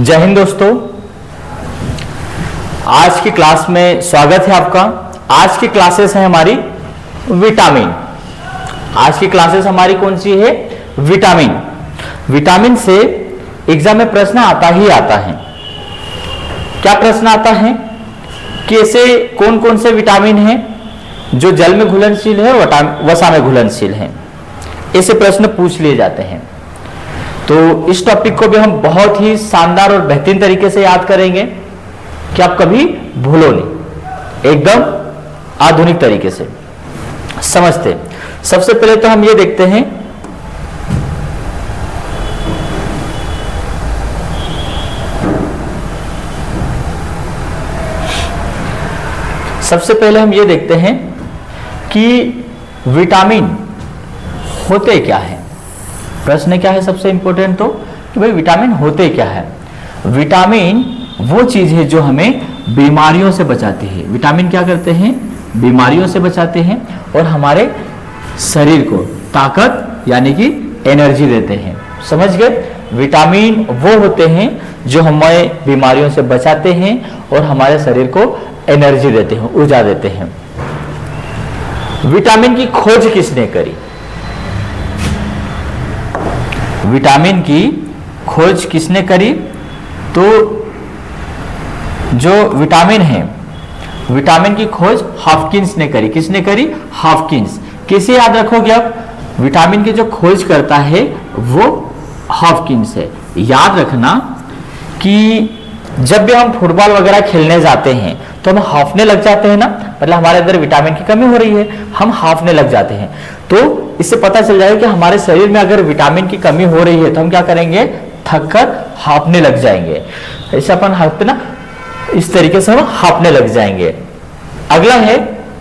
जय हिंद दोस्तों, आज की क्लास में स्वागत है आपका। आज की क्लासेस है हमारी विटामिन। आज की क्लासेस हमारी कौन सी है? विटामिन। विटामिन से एग्जाम में प्रश्न आता ही आता है। क्या प्रश्न आता है कि ऐसे कौन कौन से विटामिन हैं जो जल में घुलनशील है और वसा में घुलनशील है? ऐसे प्रश्न पूछ लिए जाते हैं। तो इस टॉपिक को भी हम बहुत ही शानदार और बेहतरीन तरीके से याद करेंगे कि आप कभी भूलो नहीं, एकदम आधुनिक तरीके से समझते। सबसे पहले तो हम ये देखते हैं कि विटामिन होते क्या है। प्रश्न क्या है सबसे इंपॉर्टेंट तो कि भाई विटामिन होते क्या है। विटामिन वो चीज है जो हमें बीमारियों से बचाती है। विटामिन क्या करते हैं? बीमारियों से बचाते हैं और हमारे शरीर को ताकत यानी कि एनर्जी देते हैं। समझ गए? विटामिन वो होते हैं जो हमें बीमारियों से बचाते हैं और हमारे शरीर को एनर्जी देते हैं, ऊर्जा देते हैं। विटामिन की खोज किसने करी? विटामिन की खोज किसने करी? तो जो विटामिन है, विटामिन की खोज हॉपकिंस ने करी। किसने करी? हॉपकिंस। किसे याद रखोगे आप? विटामिन की जो खोज करता है वो हॉपकिंस है। याद रखना कि जब भी हम फुटबॉल वगैरह खेलने जाते हैं तो हम हाफने लग जाते हैं ना, मतलब हमारे अंदर विटामिन की कमी हो रही है, हम हाफने लग जाते हैं। तो इससे पता चल जाएगा कि हमारे शरीर में अगर विटामिन की कमी हो रही है तो हम क्या करेंगे? थक कर हाफने लग जाएंगे। ऐसे अपन हाफते ना, इस तरीके से हम हाफने लग जाएंगे। अगला है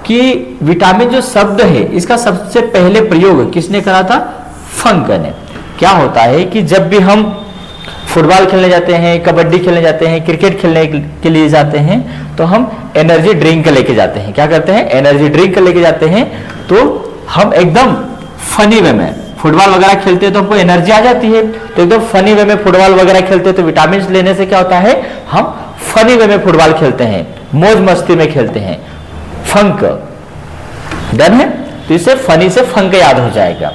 कि विटामिन जो शब्द है इसका सबसे पहले प्रयोग किसने करा था? फंक ने। क्या होता है कि जब भी हम फुटबॉल खेलने जाते हैं, कबड्डी खेलने जाते हैं, क्रिकेट खेलने के लिए जाते हैं तो हम एनर्जी ड्रिंक लेके जाते हैं। क्या करते हैं? एनर्जी ड्रिंक लेके जाते हैं। तो हम एकदम फनी वे में फुटबॉल वगैरह खेलते हैं तो हमको एनर्जी आ जाती है। तो एकदम फनी वे में फुटबॉल वगैरह खेलते हैं तो विटामिन लेने से क्या होता है? हम फनी वे में फुटबॉल खेलते हैं, मौज मस्ती में खेलते हैं। फंक डन है, तो इससे फनी से फंक याद हो जाएगा।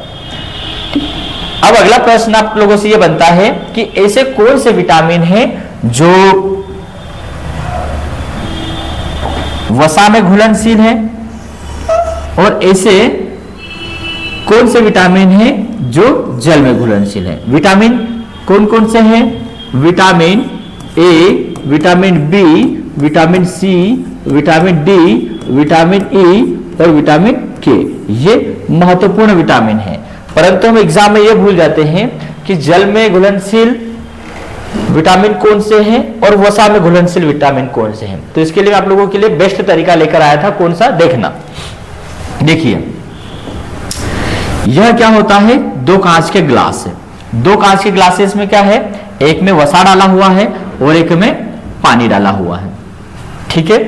अब अगला प्रश्न आप लोगों से यह बनता है कि ऐसे कौन से विटामिन हैं जो वसा में घुलनशील है और ऐसे कौन से विटामिन हैं जो जल में घुलनशील है। विटामिन कौन कौन से हैं? Vitamin A, vitamin B, vitamin C, vitamin D, vitamin E और विटामिन के। ये महत्वपूर्ण विटामिन है, परंतु हम एग्जाम में यह भूल जाते हैं कि जल में घुलनशील विटामिन कौन से हैं और वसा में घुलनशील विटामिन कौन से हैं। तो इसके लिए आप लोगों के लिए बेस्ट तरीका लेकर आया था। कौन सा? देखना। देखिए, यह क्या होता है? दो कांच के ग्लास है। दो कांच के ग्लासेस में क्या है? एक में वसा डाला हुआ है और एक में पानी डाला हुआ है। ठीक है।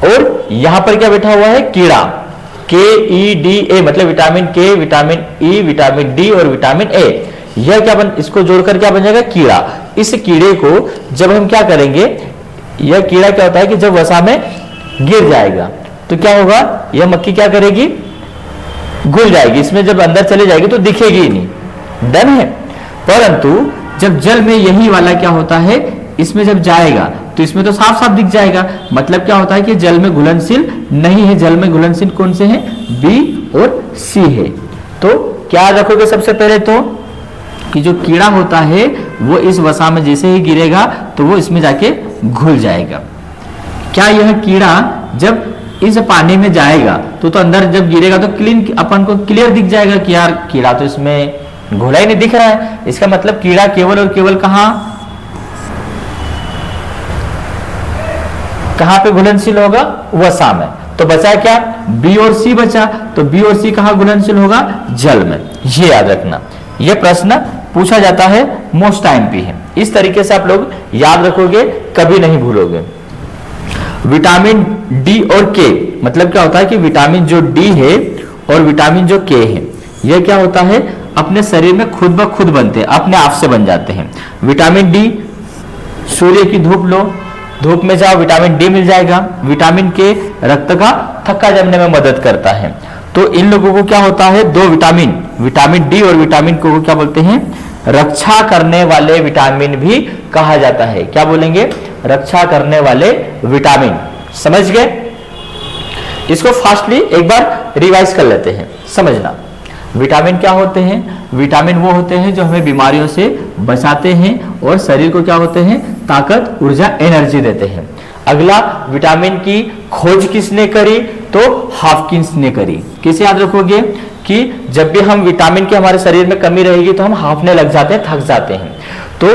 और यहां पर क्या बैठा हुआ है? कीड़ा। KEDA मतलब विटामिन के, विटामिन ई, विटामिन डी और विटामिन ए। यह क्या इसको जोड़कर क्या बन जाएगा? कीड़ा। इस कीड़े को जब हम क्या करेंगे, यह कीड़ा क्या होता है कि जब वसा में गिर जाएगा तो क्या होगा? यह मक्खी क्या करेगी? घुल जाएगी। इसमें जब अंदर चली जाएगी तो दिखेगी ही नहीं। डन है। परंतु जब जल में यही वाला क्या होता है, इसमें जब जाएगा तो इसमें तो साफ साफ दिख जाएगा। मतलब क्या होता है कि जल में घुलनशील नहीं है। जल में घुलनशील कौन से हैं? बी और सी है। तो क्या रखोगे सबसे पहले तो कि जो कीड़ा होता है वो इस वसा में जैसे ही गिरेगा तो वो इसमें जाके घुल जाएगा। क्या यह कीड़ा जब इस पानी में जाएगा तो अंदर जब गिरेगा तो क्लीन अपन को क्लियर दिख जाएगा कि यार कीड़ा तो इसमें घुला ही नहीं दिख रहा है। इसका मतलब कीड़ा केवल और केवल कहां पे घुलनशील होगा? वसा में। तो बचा क्या? बी और सी बचा। तो बी और सी कहां घुलनशील होगा? जल में। ये याद रखना। यह प्रश्न पूछा जाता है, मोस्ट टाइम पे है। इस तरीके से आप लोग याद रखोगे, कभी नहीं भूलोगे। विटामिन डी और के मतलब क्या होता है कि विटामिन जो डी है और विटामिन जो के है यह क्या होता है? अपने शरीर में खुद ब खुद बनते हैं, अपने आप से बन जाते हैं। विटामिन डी सूर्य की धूप लो, धूप में जाओ, विटामिन डी मिल जाएगा। विटामिन के रक्त का थक्का जमने में मदद करता है। तो इन लोगों को क्या होता है, दो विटामिन, विटामिन डी और विटामिन को क्या बोलते हैं, रक्षा करने वाले विटामिन भी कहा जाता है। क्या बोलेंगे, रक्षा करने वाले विटामिन। समझ गए? इसको फास्टली एक बार रिवाइज कर लेते हैं, समझना। विटामिन क्या होते हैं, विटामिन वो होते हैं जो हमें बीमारियों से बचाते हैं और शरीर को क्या होते हैं, ताकत, ऊर्जा, एनर्जी देते हैं। अगला, विटामिन की खोज किसने करी, तो हॉपकिंस ने करी। किसे याद रखोगे कि जब भी हम विटामिन की हमारे शरीर में कमी रहेगी तो हम हांफने लग जाते हैं, थक जाते हैं, तो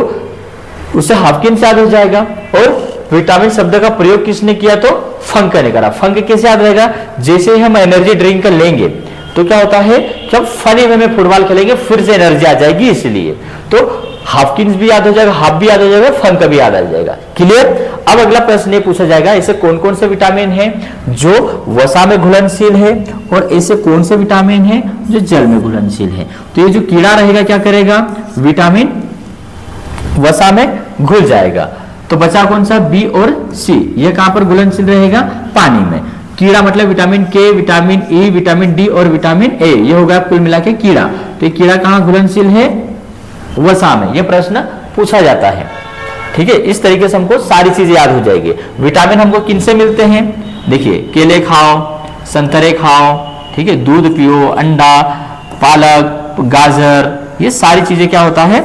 उससे हॉपकिंस याद हो जाएगा। और विटामिन शब्द का प्रयोग किसने किया, तो फंक ने करा। फंक कैसे याद रहेगा, जैसे ही हम एनर्जी ड्रिंक लेंगे तो क्या होता है, जब फनी वे में फुटबॉल खेलेंगे फिर से एनर्जी आ जाएगी, इसलिए तो हॉपकिंस भी याद हो जाएगा, हाफ भी याद हो जाएगा, फंक भी याद आ जाएगा। क्लियर? अब अगला प्रश्न ये पूछा जाएगा, ऐसे कौन कौन से विटामिन हैं जो वसा में घुलनशील है और ऐसे कौन से विटामिन हैं जो जल में घुलनशील है। तो ये जो कीड़ा रहेगा क्या करेगा, विटामिन वसा में घुल जाएगा। तो बचा कौन सा, बी और सी, ये कहां पर घुलनशील रहेगा, पानी में। कीड़ा मतलब विटामिन के, विटामिन ई, विटामिन डी और विटामिन ए, ये होगा कुल मिला के कीड़ा। तो ये कीड़ा कहां घुलनशील है, वसा में। ये प्रश्न पूछा जाता है। ठीक है, इस तरीके से हमको सारी चीजें याद हो जाएगी। विटामिन हमको किनसे मिलते हैं, देखिए, केले खाओ, संतरे खाओ, ठीक है, दूध पियो, अंडा, पालक, गाजर, ये सारी चीजें क्या होता है,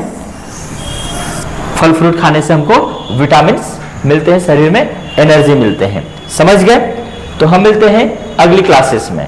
फल फ्रूट खाने से हमको विटामिन मिलते हैं, शरीर में एनर्जी मिलते हैं। समझ गए? तो हम मिलते हैं अगली क्लासेस में।